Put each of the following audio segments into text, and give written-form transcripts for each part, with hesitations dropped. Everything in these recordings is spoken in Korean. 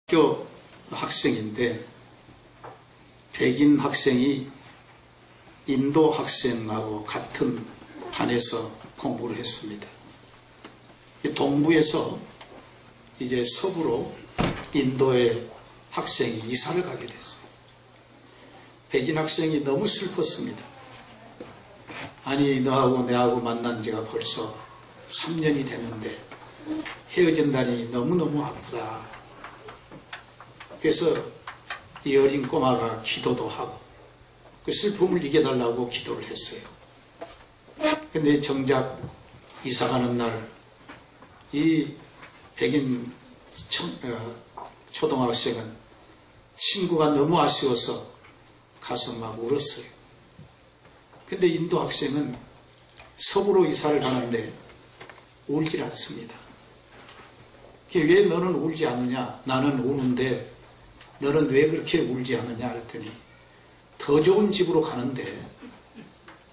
학교 학생인데 백인 학생이 인도 학생하고 같은 반에서 공부를 했습니다. 동부에서 이제 서부로 인도의 학생이 이사를 가게 됐어요. 백인 학생이 너무 슬펐습니다. 아니, 너하고 내하고 만난 지가 벌써 3년이 됐는데 헤어진다니 너무너무 아프다. 그래서 이 어린 꼬마가 기도도 하고 그 슬픔을 이겨달라고 기도를 했어요. 근데 정작 이사가는 날 이 백인 초등학생은 친구가 너무 아쉬워서 가서 막 울었어요. 근데 인도 학생은 서부로 이사를 가는데 울질 않습니다. 왜 너는 울지 않느냐? 나는 우는데 너는 왜 그렇게 울지 않느냐 했더니 더 좋은 집으로 가는데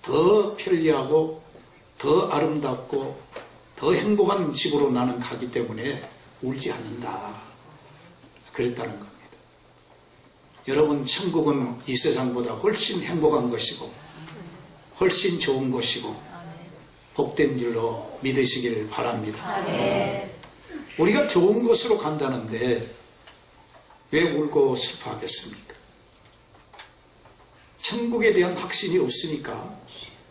더 편리하고 더 아름답고 더 행복한 집으로 나는 가기 때문에 울지 않는다. 그랬다는 겁니다. 여러분, 천국은 이 세상보다 훨씬 행복한 것이고 훨씬 좋은 것이고 복된 줄로 믿으시기를 바랍니다. 우리가 좋은 곳으로 간다는데 왜 울고 슬퍼하겠습니까? 천국에 대한 확신이 없으니까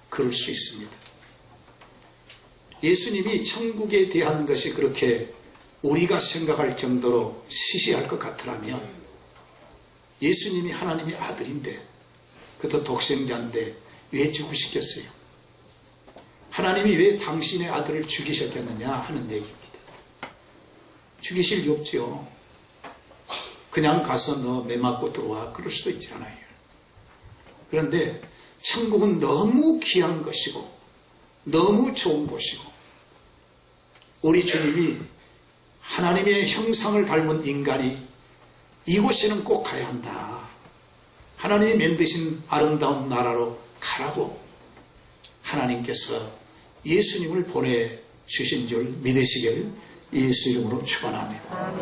그럴 수 있습니다. 예수님이 천국에 대한 것이 그렇게 우리가 생각할 정도로 시시할 것 같으라면 예수님이 하나님의 아들인데 그것도 독생자인데 왜 죽으시겠어요? 하나님이 왜 당신의 아들을 죽이셨겠느냐 하는 얘기입니다. 죽이실 리 없죠. 그냥 가서 너 매 맞고 들어와 그럴 수도 있잖아요. 그런데 천국은 너무 귀한 것이고 너무 좋은 곳이고 우리 주님이 하나님의 형상을 닮은 인간이 이곳에는 꼭 가야 한다. 하나님이 만드신 아름다운 나라로 가라고 하나님께서 예수님을 보내주신 줄 믿으시길 예수 이름으로 축원합니다.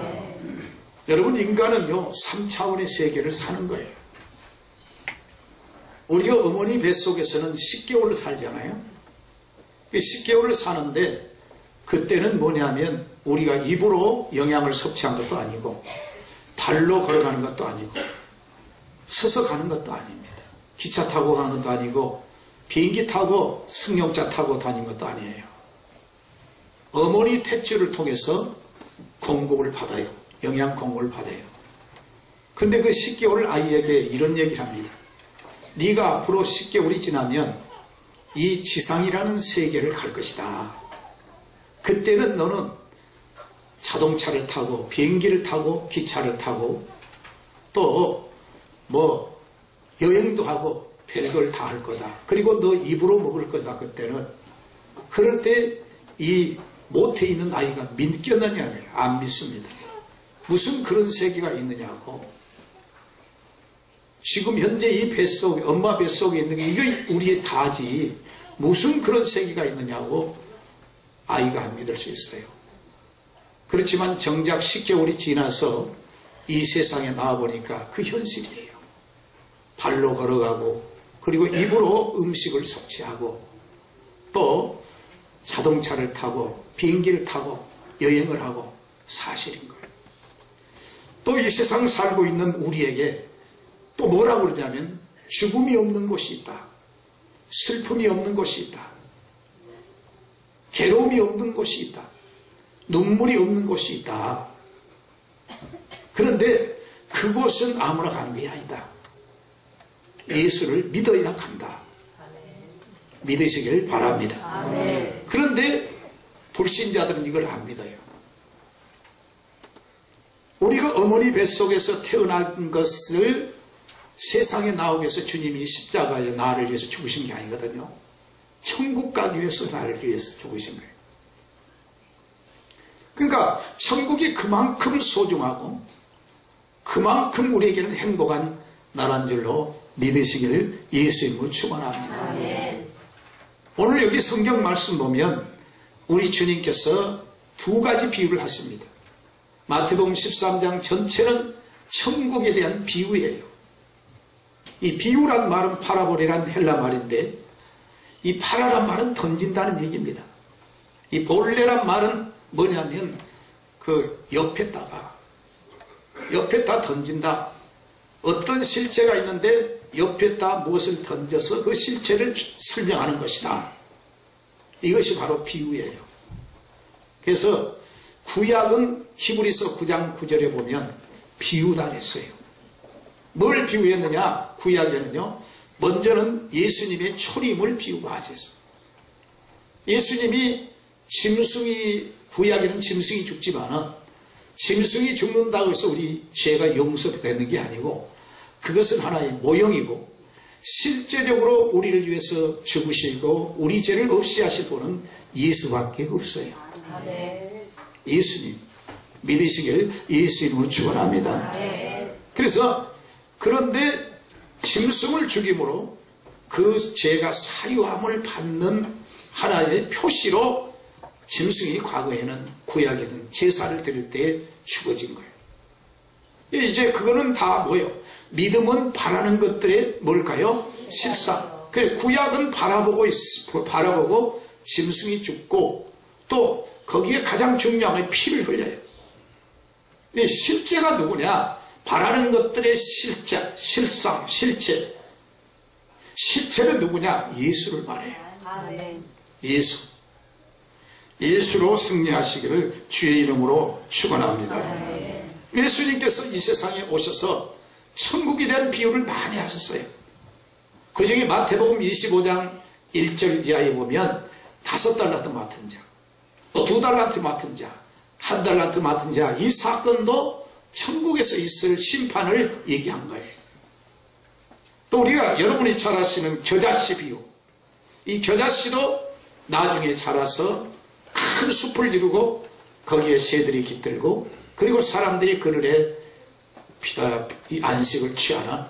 여러분, 인간은요 3차원의 세계를 사는 거예요. 우리가 어머니 뱃속에서는 10개월을 살잖아요. 10개월을 사는데 그때는 뭐냐면 우리가 입으로 영양을 섭취한 것도 아니고 발로 걸어가는 것도 아니고 서서 가는 것도 아닙니다. 기차 타고 가는 것도 아니고 비행기 타고 승용차 타고 다닌 것도 아니에요. 어머니 탯줄을 통해서 공급을 받아요. 영양 공급을 받아요. 근데 그 10개월 아이에게 이런 얘기를 합니다. 네가 앞으로 10개월이 지나면 이 지상이라는 세계를 갈 것이다. 그때는 너는 자동차를 타고 비행기를 타고 기차를 타고 또 뭐 여행도 하고 별걸 다 할 거다. 그리고 너 입으로 먹을 거다. 그때는. 그럴 때 이 못해 있는 아이가 믿겠느냐고요. 안 믿습니다. 무슨 그런 세계가 있느냐고. 지금 현재 이 뱃속에, 엄마 뱃속에 있는 게 이거 우리의 다지. 무슨 그런 세계가 있느냐고 아이가 안 믿을 수 있어요. 그렇지만 정작 10개월이 지나서 이 세상에 나와보니까 그 현실이에요. 발로 걸어가고 그리고 입으로 음식을 섭취하고 또 자동차를 타고 비행기를 타고 여행을 하고 사실인 거예요. 또 이 세상 살고 있는 우리에게 또 뭐라고 그러냐면 죽음이 없는 곳이 있다. 슬픔이 없는 곳이 있다. 괴로움이 없는 곳이 있다. 눈물이 없는 곳이 있다. 그런데 그곳은 아무나 가는 게 아니다. 예수를 믿어야 간다. 믿으시길 바랍니다. 그런데 불신자들은 이걸 안 믿어요. 우리가 어머니 뱃속에서 태어난 것을 세상에 나오기 위해서 주님이 십자가에 나를 위해서 죽으신 게 아니거든요. 천국 가기 위해서 나를 위해서 죽으신 거예요. 그러니까 천국이 그만큼 소중하고 그만큼 우리에게는 행복한 나라인 줄로 믿으시기를 예수 이름으로 축원합니다. 오늘 여기 성경 말씀 보면 우리 주님께서 두 가지 비유를 하십니다. 마태복음 13장 전체는 천국에 대한 비유예요. 이 비유란 말은 파라볼이란 헬라 말인데, 이 파라란 말은 던진다는 얘기입니다. 이 볼레란 말은 뭐냐면 그 옆에다가 던진다. 어떤 실체가 있는데 옆에다 무엇을 던져서 그 실체를 설명하는 것이다. 이것이 바로 비유예요. 그래서 구약은 히브리서 9장 9절에 보면 비유다 했어요. 뭘 비유했느냐? 구약에는요, 먼저는 예수님의 초림을 비유가 하셨어요. 예수님이 짐승이, 구약에는 짐승이 죽지만은 짐승이 죽는다고 해서 우리 죄가 용서되는 게 아니고, 그것은 하나의 모형이고, 실제적으로 우리를 위해서 죽으시고 우리 죄를 없이 하실 분은 예수밖에 없어요. 예수님 믿으시길 예수님으로 축원합니다. 그래서 그런데 짐승을 죽임으로 그 죄가 사유함을 받는 하나의 표시로 짐승이 과거에는 구약에는 제사를 드릴 때 죽어진 거예요. 이제 그거는 다 뭐예요? 믿음은 바라는 것들의 뭘까요? 실상. 그래, 구약은 바라보고 짐승이 죽고 또 거기에 가장 중요한 게 피를 흘려요. 실제가 누구냐? 바라는 것들의 실제, 실상, 실체. 실체는 누구냐? 예수를 말해요. 예수. 예수로 승리하시기를 주의 이름으로 축원합니다. 예수님께서 이 세상에 오셔서 천국에 대한 비유를 많이 하셨어요. 그 중에 마태복음 25장 1절 이하에 보면 5달란트 맡은 자, 또 2달란트 맡은 자, 1달란트 맡은 자, 이 사건도 천국에서 있을 심판을 얘기한 거예요. 또 우리가 여러분이 잘 아시는 겨자씨 비유, 이 겨자씨도 나중에 자라서 큰 숲을 이루고 거기에 새들이 깃들고 그리고 사람들이 그늘에 안식을 취하는,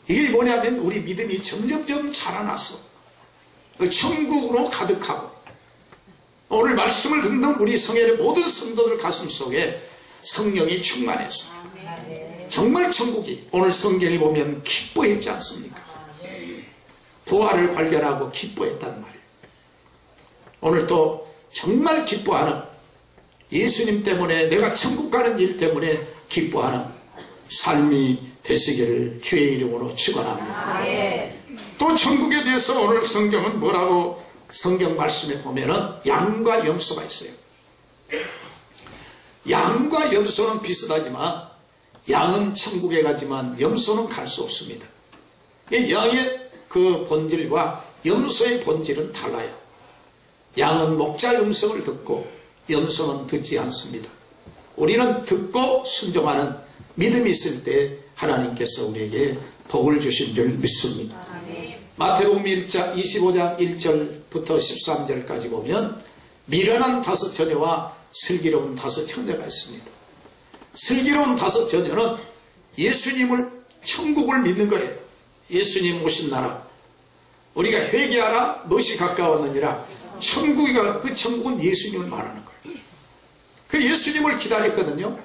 이게 뭐냐면 우리 믿음이 점점점 자라나서 천국으로 가득하고, 오늘 말씀을 듣는 우리 성회의 모든 성도들 가슴속에 성령이 충만해서 정말 천국이, 오늘 성경에 보면 기뻐했지 않습니까? 부활을 발견하고 기뻐했단 말이에요. 오늘 또 정말 기뻐하는, 예수님 때문에, 내가 천국 가는 일 때문에 기뻐하는 삶이 되시기를 주의 이름으로 축원합니다. 또 천국에 대해서 오늘 성경은 뭐라고, 성경 말씀에 보면은 양과 염소가 있어요. 양과 염소는 비슷하지만 양은 천국에 가지만 염소는 갈 수 없습니다. 양의 그 본질과 염소의 본질은 달라요. 양은 목자 음성을 듣고 염소는 듣지 않습니다. 우리는 듣고 순종하는 믿음이 있을 때 하나님께서 우리에게 복을 주신 줄 믿습니다. 마태복음 25장 1절부터 13절까지 보면 미련한 5 처녀와 슬기로운 5 처녀가 있습니다. 슬기로운 5 처녀는 예수님을, 천국을 믿는 거예요. 예수님 오신 나라, 우리가 회개하라, 무엇이 가까웠느니라. 천국이가, 그 천국은 예수님을 말하는 거예요. 그 예수님을 기다렸거든요.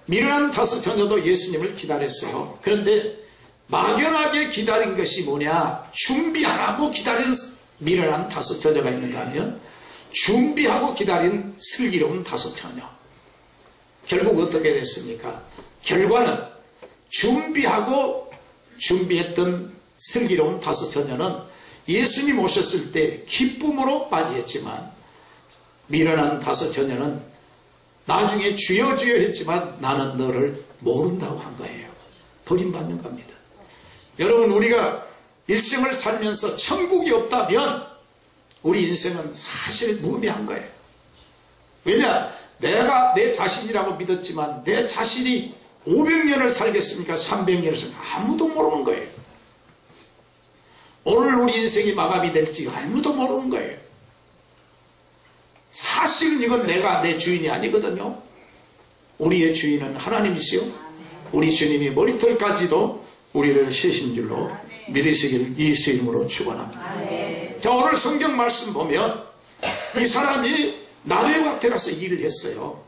미련한 5 처녀도 예수님을 기다렸어요. 그런데 막연하게 기다린 것이 뭐냐? 준비하라고 기다린 미련한 5 처녀가 있는가 하면 준비하고 기다린 슬기로운 5 처녀. 결국 어떻게 됐습니까? 결과는 준비했던 슬기로운 5 처녀는 예수님 오셨을 때 기쁨으로 맞이했지만, 미련한 5 처녀는 나중에 주여 주여 했지만 나는 너를 모른다고 한 거예요. 버림받는 겁니다. 여러분, 우리가 일생을 살면서 천국이 없다면 우리 인생은 사실 무의미한 거예요. 왜냐? 내가 내 자신이라고 믿었지만 내 자신이 500년을 살겠습니까? 300년을 살겠습니까? 아무도 모르는 거예요. 오늘 우리 인생이 마감이 될지 아무도 모르는 거예요. 사실은 이건 내가 내 주인이 아니거든요. 우리의 주인은 하나님이시요, 우리 주님이 머리털까지도 우리를 세신 줄로 믿으시길 예수 이름으로 축원합니다. 자, 오늘 성경 말씀 보면 이 사람이 나레 밭에 가서 일을 했어요.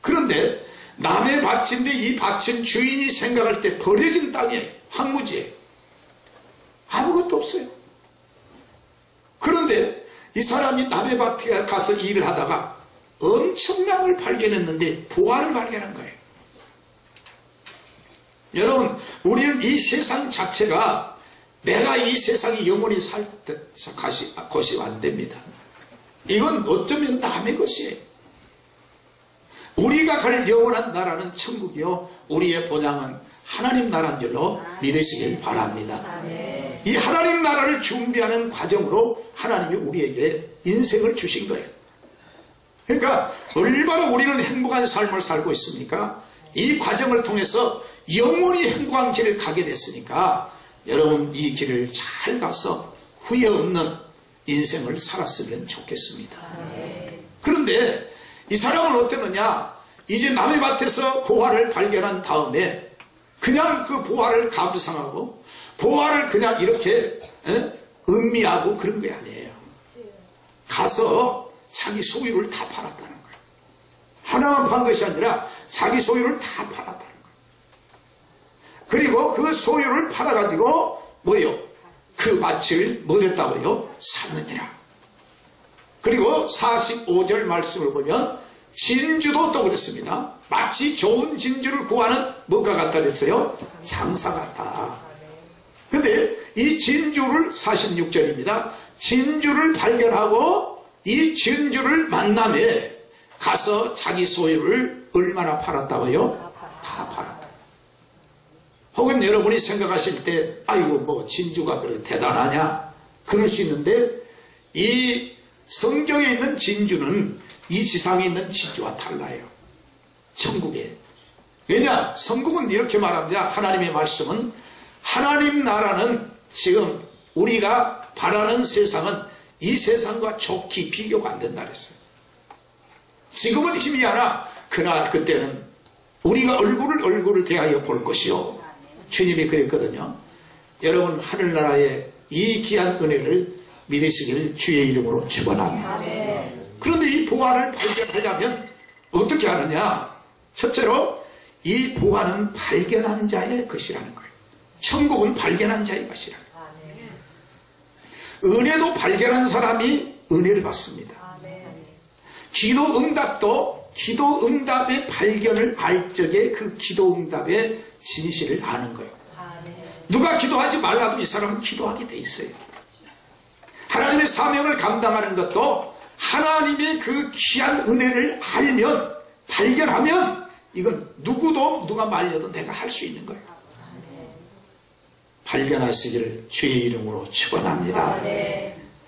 그런데 남의 밭인데 이 밭은 주인이 생각할 때 버려진 땅에 황무지에 아무것도 없어요. 그런데 이 사람이 남의 밭에 가서 일을 하다가 엄청난 걸 발견했는데 보화를 발견한 거예요. 여러분, 우리는 이 세상 자체가 내가 이 세상에 영원히 살 것이 안 됩니다. 이건 어쩌면 남의 것이에요. 우리가 갈 영원한 나라는 천국이요, 우리의 본향은 하나님 나라인 줄로 믿으시길 바랍니다. 이 하나님 나라를 준비하는 과정으로 하나님이 우리에게 인생을 주신 거예요. 그러니까 얼마나 우리는 행복한 삶을 살고 있습니까? 이 과정을 통해서 영원히 행복한 길을 가게 됐으니까 여러분 이 길을 잘 가서 후회 없는 인생을 살았으면 좋겠습니다. 그런데 이 사람은 어땠느냐? 이제 남의 밭에서 보화를 발견한 다음에 그냥 그 보화를 감상하고 보화를 그냥 이렇게 음미하고 그런 게 아니에요. 가서 자기 소유를 다 팔았다는 거예요. 하나만 판 것이 아니라 자기 소유를 다 팔았다는 거예요. 그리고 그 소유를 팔아가지고 뭐요? 그 밭을 뭐 했다고요? 샀느니라. 그리고 45절 말씀을 보면 진주도 또 그랬습니다. 마치 좋은 진주를 구하는 뭐가 같다 그랬어요? 장사 같다. 근데 이 진주를 46절입니다. 진주를 발견하고 이 진주를 만남에 가서 자기 소유를 얼마나 팔았다고요? 다 팔았다. 혹은 여러분이 생각하실 때 아이고 뭐 진주가 그렇게 대단하냐? 그럴 수 있는데 이 성경에 있는 진주는 이 지상에 있는 진주와 달라요. 천국에. 왜냐? 성경은 이렇게 말합니다. 하나님의 말씀은 하나님 나라는 지금 우리가 바라는 세상은 이 세상과 좋게 비교가 안 된다 그랬어요. 지금은 희미하나 그때는 우리가 얼굴을 대하여 볼 것이요. 주님이 그랬거든요. 여러분 하늘나라의 이 귀한 은혜를 믿으시기를 주의 이름으로 축원합니다. 그런데 이 보화를 발견하려면 어떻게 하느냐? 첫째로 이 보화는 발견한 자의 것이라는 거예요. 천국은 발견한 자의 것이라는 거예요. 은혜도 발견한 사람이 은혜를 받습니다. 기도 응답도 기도 응답의 발견을 알 적에 그 기도 응답의 진실을 아는 거예요. 누가 기도하지 말라도 이 사람은 기도하게 돼 있어요. 하나님의 사명을 감당하는 것도 하나님의 그 귀한 은혜를 알면, 발견하면 이건 누가 말려도 내가 할 수 있는 거예요. 발견하시기를 주의 이름으로 축원합니다.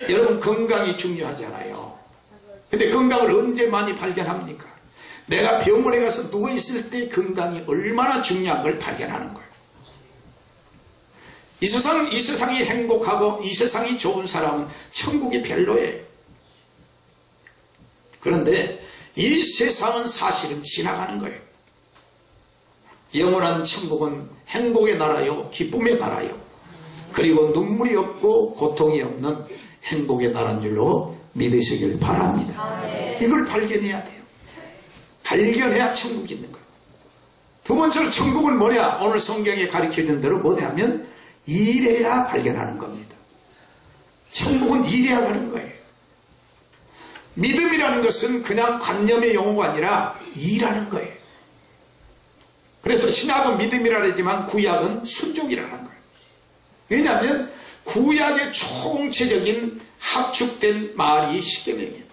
여러분 건강이 중요하잖아요. 근데 건강을 언제 많이 발견합니까? 내가 병원에 가서 누워있을 때 건강이 얼마나 중요한 걸 발견하는 거예요. 이 세상이 행복하고 이 세상이 좋은 사람은 천국이 별로예요. 그런데 이 세상은 사실은 지나가는 거예요. 영원한 천국은 행복의 나라요, 기쁨의 나라요. 그리고 눈물이 없고 고통이 없는 행복의 나라인 줄로 믿으시길 바랍니다. 이걸 발견해야 돼요. 발견해야 천국이 있는 거예요. 두 번째로 천국은 뭐냐? 오늘 성경에 가르쳐준 대로 뭐냐면 일해야 발견하는 겁니다. 천국은 일해야 가는 거예요. 믿음이라는 것은 그냥 관념의 용어가 아니라 일하는 거예요. 그래서 신약은 믿음이라 하지만 구약은 순종이라는 거예요. 왜냐하면 구약의 총체적인 합축된 말이 십계명이에요.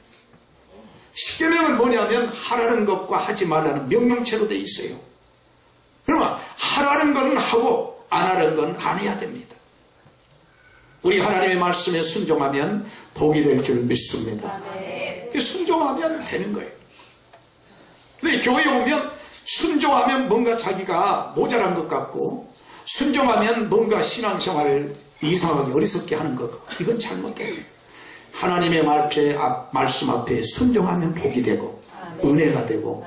십계명은 뭐냐면 하라는 것과 하지 말라는 명령체로 되어 있어요. 그러면 하라는 것은 하고 안 하라는 건 안 해야 됩니다. 우리 하나님의 말씀에 순종하면 복이 될 줄 믿습니다. 순종하면 되는 거예요. 근데 교회에 오면 순종하면 뭔가 자기가 모자란 것 같고 순종하면 뭔가 신앙생활을 이상하게 어리석게 하는 것 같고 이건 잘못돼요. 하나님의 말씀 앞에 순종하면 복이 되고 은혜가 되고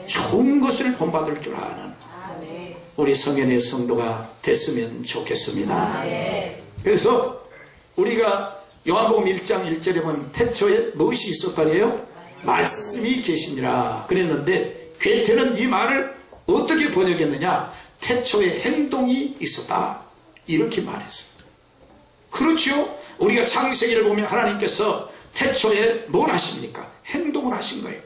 좋은 것을 본받을 줄 아는 우리 성현의 성도가 됐으면 좋겠습니다. 그래서 우리가 요한복음 1장 1절에 보면 태초에 무엇이 있었다래요? 말씀이 계시니라 그랬는데 괴테는 이 말을 어떻게 번역했느냐? 태초에 행동이 있었다. 이렇게 말했어요. 그렇죠? 우리가 창세기를 보면 하나님께서 태초에 뭘 하십니까? 행동을 하신 거예요.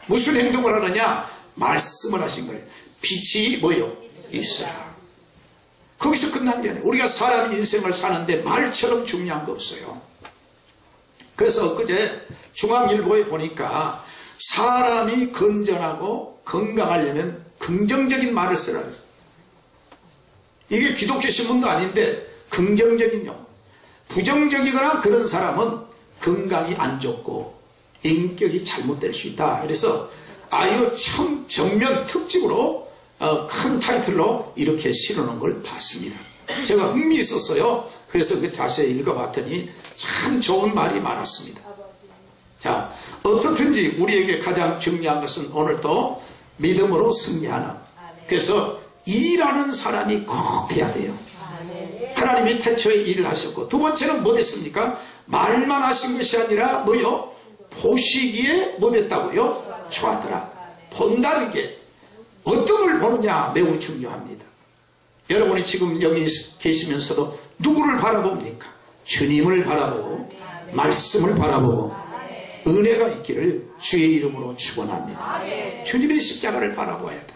무슨 행동을 하느냐? 말씀을 하신 거예요. 빛이 뭐요? 있어라. 거기서 끝난 게 아니에요. 우리가 사람 인생을 사는데 말처럼 중요한 거 없어요. 그래서 그제 중앙일보에 보니까 사람이 건전하고 건강하려면 긍정적인 말을 쓰라 그랬어요. 이게 기독교 신문도 아닌데 긍정적인 용어. 부정적이거나 그런 사람은 건강이 안 좋고 인격이 잘못될 수 있다. 그래서 아유 정면 특집으로 큰 타이틀로 이렇게 실어놓은 걸 봤습니다. 제가 흥미있었어요. 그래서 그 자세히 읽어봤더니 참 좋은 말이 많았습니다. 자, 어떻든지 우리에게 가장 중요한 것은 오늘도 믿음으로 승리하는, 그래서 일하는 사람이 꼭 돼야 돼요. 하나님이 태초에 일을 하셨고, 두 번째는 뭐 됐습니까? 말만 하신 것이 아니라 뭐요? 보시기에 뭐 됐다고요? 좋았더라. 본다는 게 어떤 걸 보느냐 매우 중요합니다. 여러분이 지금 여기 계시면서도 누구를 바라봅니까? 주님을 바라보고 말씀을 바라보고 은혜가 있기를 주의 이름으로 축원합니다. 주님의 십자가를 바라봐야 돼.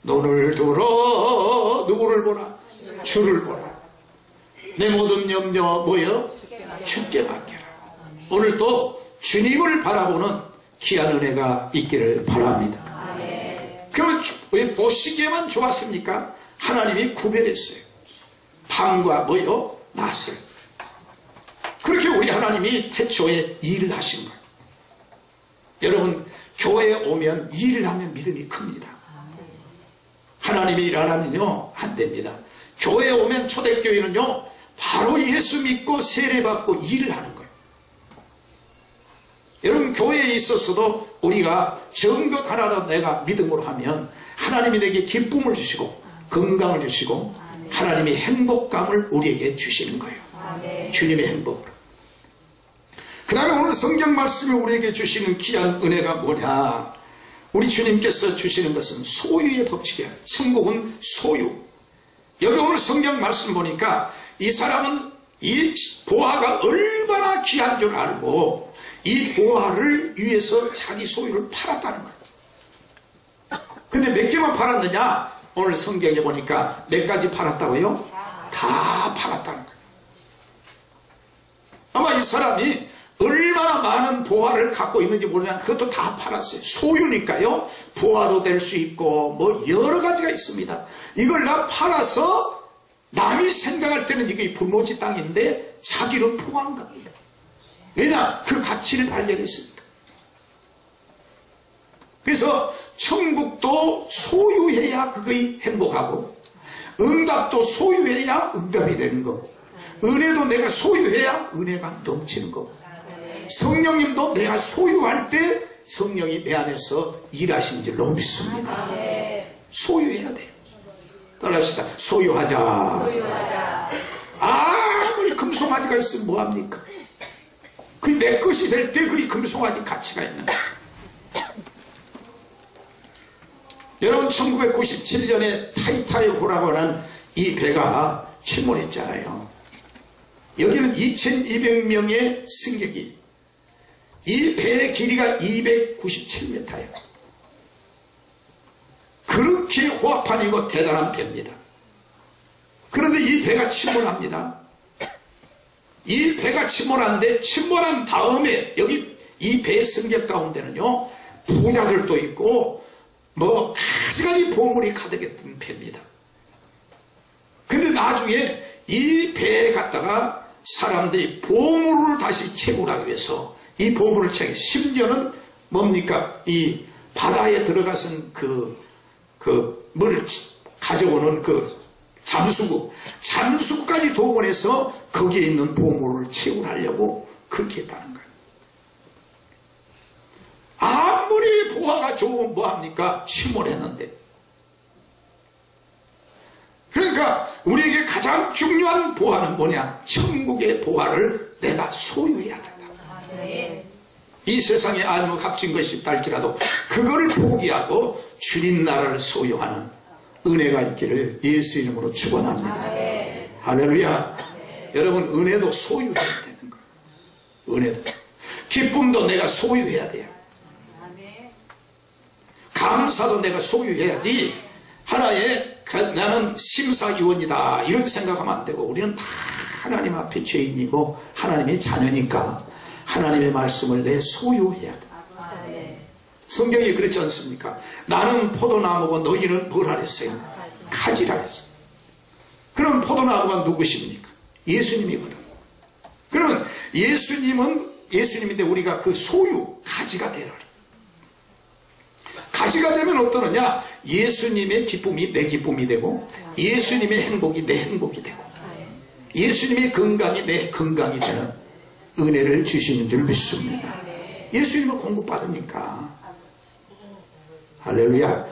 눈을 들어 누구를 보라? 주를 보라. 내 모든 염려 뭐요? 주께 맡겨라. 오늘도 주님을 바라보는 귀한 은혜가 있기를 바랍니다. 그러면 왜 보시기에만 좋았습니까? 하나님이 구별했어요. 밤과 뭐요? 낮을. 그렇게 우리 하나님이 태초에 일을 하신 거예요. 여러분, 교회에 오면 일을 하면 믿음이 큽니다. 하나님이 일 안 하면요 안 됩니다. 교회에 오면 초대교회는요 바로 예수 믿고 세례받고 일을 하는 거예요. 여러분, 교회에 있었어도 우리가 전 것 하나라도 내가 믿음으로 하면 하나님이 내게 기쁨을 주시고 건강을 주시고 하나님이 행복감을 우리에게 주시는 거예요. 주님의 행복을. 그 다음에 오늘 성경 말씀이 우리에게 주시는 귀한 은혜가 뭐냐? 우리 주님께서 주시는 것은 소유의 법칙이에요. 천국은 소유. 여기 오늘 성경 말씀 보니까 이 사람은 이 보화가 얼마나 귀한 줄 알고 이 보화를 위해서 자기 소유를 팔았다는 거예요. 근데 몇 개만 팔았느냐? 오늘 성경에 보니까 몇 가지 팔았다고요? 다 팔았다는 거예요. 아마 이 사람이 얼마나 많은 보화를 갖고 있는지 모르냐, 그것도 다 팔았어요. 소유니까요. 보화도 될 수 있고 뭐 여러 가지가 있습니다. 이걸 다 팔아서 남이 생각할 때는 이게 불모지 땅인데 자기는 포기한 겁니다. 왜냐? 그 가치를 발견했으니까. 그래서 천국도 소유해야 그거이 행복하고, 응답도 소유해야 응답이 되는 거고, 은혜도 내가 소유해야 은혜가 넘치는 거고, 성령님도 내가 소유할 때 성령이 내 안에서 일하신 줄로 믿습니다. 소유해야 돼요. 따라합시다. 소유하자. 아무리 금송아지가 있으면 뭐합니까? 그게 내 것이 될 때 그 금송아지 가치가 있는 거예요. 여러분, 1997년에 타이타이호라고 하는 이 배가 침몰했잖아요. 여기는 2200명의 승객이, 이 배의 길이가 297m예요. 그렇게 호합판이고 대단한 배입니다. 그런데 이 배가 침몰합니다. 이 배가 침몰하는데, 침몰한 다음에 여기 이 배의 승객 가운데는요 부자들도 있고 뭐 가지가지 보물이 가득했던 배입니다. 근데 나중에 이 배에 갔다가 사람들이 보물을 다시 채굴하기 위해서 이 보물을 채고, 심지어는 뭡니까? 이 바다에 들어가선 물을 가져오는 그 잠수구까지 동원해서 거기에 있는 보물을 채굴하려고 그렇게 했다는 거예요. 아무리 보화가 좋으면 뭐합니까? 침몰했는데. 그러니까 우리에게 가장 중요한 보화는 뭐냐? 천국의 보화를 내가 소유해야 된다. 이 세상에 아무 값진 것이 있다 할지라도 그걸 포기하고 주님 나라를 소유하는 은혜가 있기를 예수 이름으로 축원합니다. 할렐루야. 여러분, 은혜도 소유해야 되는 거예요. 은혜도. 기쁨도 내가 소유해야 돼요. 감사도 내가 소유해야지 하나의 나는 심사위원이다 이렇게 생각하면 안 되고, 우리는 다 하나님 앞에 죄인이고 하나님의 자녀니까 하나님의 말씀을 내 소유해야 돼. 성경이 그렇지 않습니까? 나는 포도나무고 너희는 뭘 하랬어요? 가지라 했어요. 그럼 포도나무가 누구십니까? 예수님이거든. 그러면 예수님인데 우리가 그 소유 가지가 되라. 가지가 되면 어떠느냐? 예수님의 기쁨이 내 기쁨이 되고, 예수님의 행복이 내 행복이 되고, 예수님의 건강이 내 건강이 되는 은혜를 주시는 줄 믿습니다. 예수님을 공급받으니까. 할렐루야.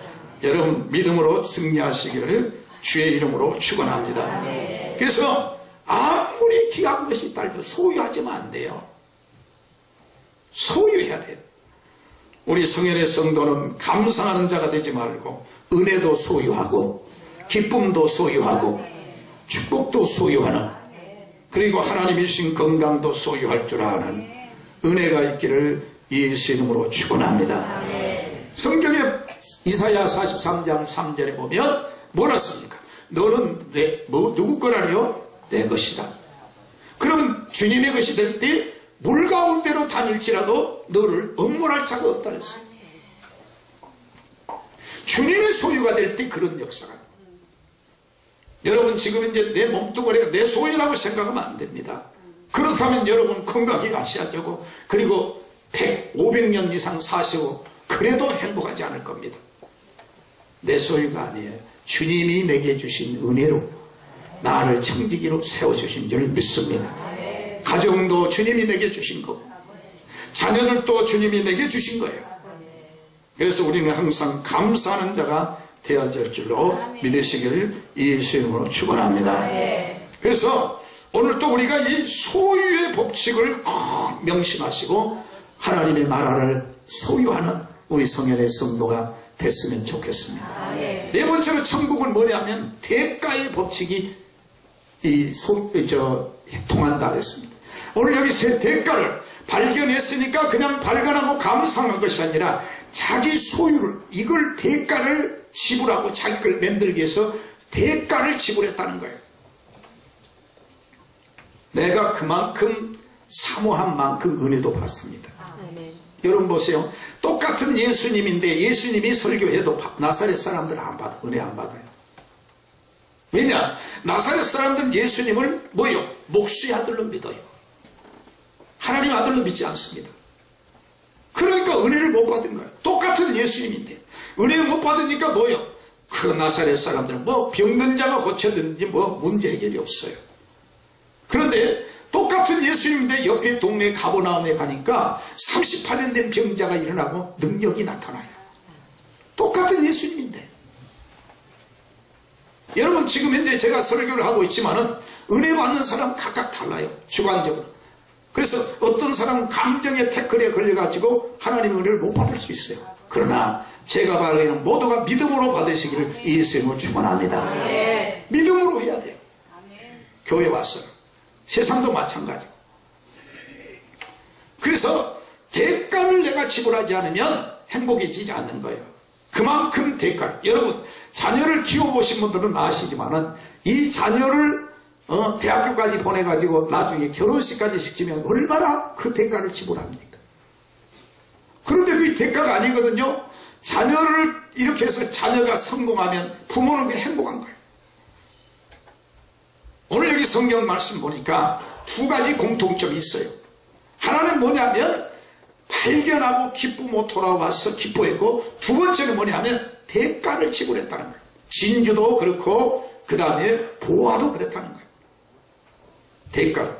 여러분, 믿음으로 승리하시기를 주의 이름으로 축원합니다. 그래서 아무리 귀한 것이 있다 해도 소유하지만 안 돼요. 소유해야 돼요. 우리 성현의 성도는 감사하는 자가 되지 말고 은혜도 소유하고 기쁨도 소유하고 축복도 소유하는, 그리고 하나님이 주신 건강도 소유할 줄 아는 은혜가 있기를 예수 이름으로 축원합니다. 성경에 이사야 43장 3절에 보면 뭐라 씁니까? 너는 누구 거라니요? 내 것이다. 그러면 주님의 것이 될 때 물 가운데로 다닐지라도 너를 억울할 자가 없다 그랬어요. 주님의 소유가 될 때 그런 역사가. 여러분, 지금 이제 내 몸뚱아리가 내 소유라고 생각하면 안 됩니다. 그렇다면 여러분 건강히 가셔야 되고, 그리고 100, 500년 이상 사시고 그래도 행복하지 않을 겁니다. 내 소유가 아니에요. 주님이 내게 주신 은혜로 나를 청지기로 세워주신 줄 믿습니다. 가정도 주님이 내게 주신 거고, 자녀들도 주님이 내게 주신 거예요. 그래서 우리는 항상 감사하는 자가 되어야 될 줄로 믿으시기를 예수 이름으로 축원합니다. 그래서 오늘 또 우리가 이 소유의 법칙을 꼭 명심하시고 하나님의 나라를 소유하는 우리 성현의 성도가 됐으면 좋겠습니다. 네 번째로 천국은 뭐냐면 대가의 법칙이 통한다 그랬습니다. 오늘 여기 세 대가를 발견했으니까 그냥 발견하고 감상한 것이 아니라 자기 소유를, 이걸 대가를 지불하고 자기 걸 만들기 위해서 대가를 지불했다는 거예요. 내가 그만큼 사모한 만큼 은혜도 받습니다. 여러분 보세요. 똑같은 예수님인데 예수님이 설교해도 나사렛 사람들은 안 받아, 은혜 안 받아요. 왜냐? 나사렛 사람들은 예수님을 뭐요? 목수의 아들로 믿어요. 하나님 아들로 믿지 않습니다. 그러니까 은혜를 못 받은 거예요. 똑같은 예수님인데 은혜를 못 받으니까 뭐요? 그 나사렛 사람들은 뭐 병든 자가 고쳐든지 뭐 문제 해결이 없어요. 그런데 똑같은 예수님인데 옆에 동네 가버나움에 가니까 38년 된 병자가 일어나고 능력이 나타나요. 똑같은 예수님인데. 여러분, 지금 현재 제가 설교를 하고 있지만은 은혜 받는 사람 각각 달라요. 주관적으로. 그래서 어떤 사람은 감정의 태클에 걸려가지고 하나님의 은혜를 못 받을 수 있어요. 그러나 제가 바라기는 모두가 믿음으로 받으시기를 예수님으로 축원합니다. 믿음으로 해야 돼요. 교회 와서. 세상도 마찬가지고. 그래서 대가를 내가 지불하지 않으면 행복해지지 않는 거예요. 그만큼 대가를. 여러분, 자녀를 키워보신 분들은 아시지만은 이 자녀를 대학교까지 보내가지고 나중에 결혼식까지 시키면 얼마나 그 대가를 지불합니까? 그런데 그 대가가 아니거든요. 자녀를 이렇게 해서 자녀가 성공하면 부모는 왜 행복한 거예요? 오늘 여기 성경 말씀 보니까 두 가지 공통점이 있어요. 하나는 뭐냐면 발견하고 기쁘고 돌아와서 기뻐했고, 두 번째는 뭐냐면 대가를 지불했다는 거예요. 진주도 그렇고 그 다음에 보아도 그랬다는 거예요. 대가를.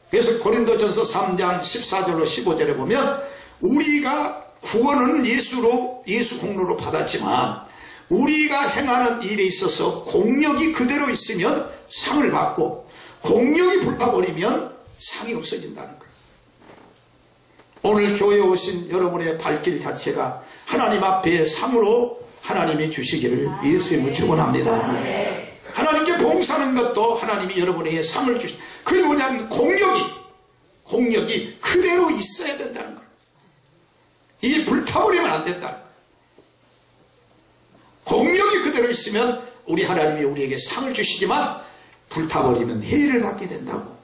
그래서 고린도전서 3장 14절로 15절에 보면 우리가 구원은 예수 공로로 받았지만 우리가 행하는 일에 있어서 공력이 그대로 있으면 상을 받고 공력이 불타버리면 상이 없어진다는 거예요. 오늘 교회에 오신 여러분의 발길 자체가 하나님 앞에 상으로 하나님이 주시기를 예수님을 축원합니다. 하나님께 봉사하는 것도 하나님이 여러분에게 상을 주시. 그게 뭐냐면 공력이 그대로 있어야 된다는 거예요. 이게 불타버리면 안 된다. 공력이 그대로 있으면 우리 하나님이 우리에게 상을 주시지만 불타버리면 해를 받게 된다고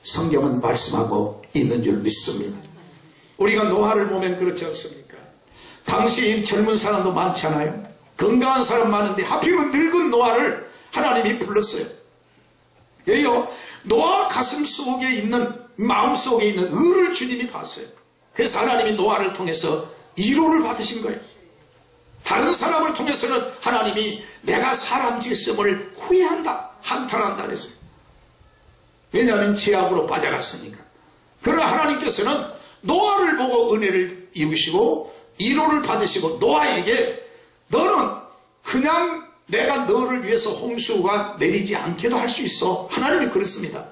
성경은 말씀하고 있는 줄 믿습니다. 우리가 노아를 보면 그렇지 않습니까? 당시 젊은 사람도 많잖아요. 건강한 사람 많은데 하필은 늙은 노아를 하나님이 불렀어요. 여기요, 노아 가슴 속에 있는, 마음 속에 있는 의를 주님이 봤어요. 그래서 하나님이 노아를 통해서 위로를 받으신 거예요. 다른 사람을 통해서는 하나님이 내가 사람 짓음을 후회한다, 한탄한다 그랬어요. 왜냐하면 죄악으로 빠져갔으니까. 그러나 하나님께서는 노아를 보고 은혜를 입으시고 위로를 받으시고 노아에게 너는 그냥 내가 너를 위해서 홍수가 내리지 않게도 할 수 있어. 하나님이 그랬습니다.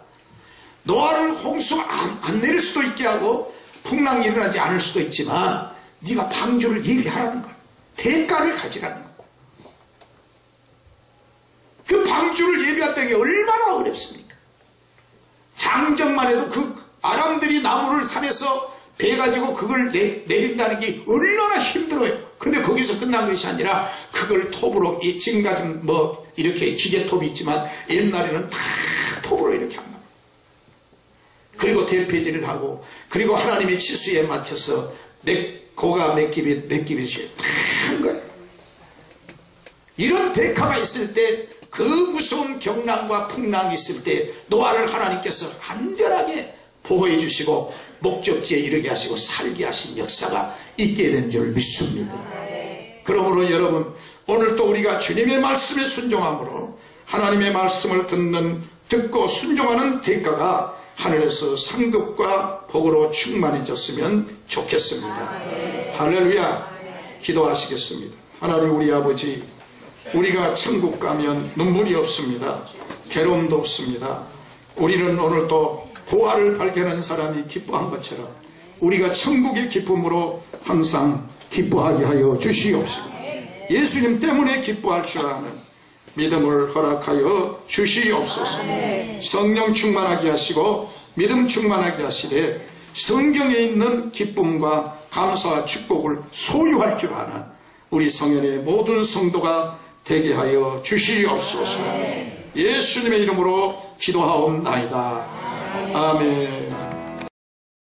노아를 홍수가 안 내릴 수도 있게 하고 풍랑이 일어나지 않을 수도 있지만 네가 방주를 예비하라는 거야. 대가를 가지라는 거야. 그 방주를 예비한다는 게 얼마나 어렵습니까? 장정만 해도 그 아람들이 나무를 산에서 배 가지고 그걸 내린다는 게 얼마나 힘들어요. 근데 거기서 끝난 것이 아니라 그걸 톱으로, 지금까지는 뭐 이렇게 기계톱이 있지만 옛날에는 다 톱으로 이렇게 한다. 그리고 대패질을 하고, 그리고 하나님의 치수에 맞춰서 고가 몇 깁이 다 한 거예요. 이런 대가가 있을 때, 그 무서운 경랑과 풍랑이 있을 때 노아를 하나님께서 안전하게 보호해 주시고 목적지에 이르게 하시고 살게 하신 역사가 있게 된 줄 믿습니다. 그러므로 여러분, 오늘 또 우리가 주님의 말씀에 순종함으로 하나님의 말씀을 듣고 순종하는 대가가 하늘에서 상급과 복으로 충만해졌으면 좋겠습니다. 할렐루야. 기도하시겠습니다. 하나님 우리 아버지, 우리가 천국 가면 눈물이 없습니다. 괴로움도 없습니다. 우리는 오늘 또 보화를 발견한 사람이 기뻐한 것처럼 우리가 천국의 기쁨으로 항상 기뻐하게 하여 주시옵시고 예수님 때문에 기뻐할 줄 아는 믿음을 허락하여 주시옵소서. 성령 충만하게 하시고 믿음 충만하게 하시되 성경에 있는 기쁨과 감사와 축복을 소유할 줄 아는 우리 성현의 모든 성도가 되게 하여 주시옵소서. 예수님의 이름으로 기도하옵나이다. 아멘.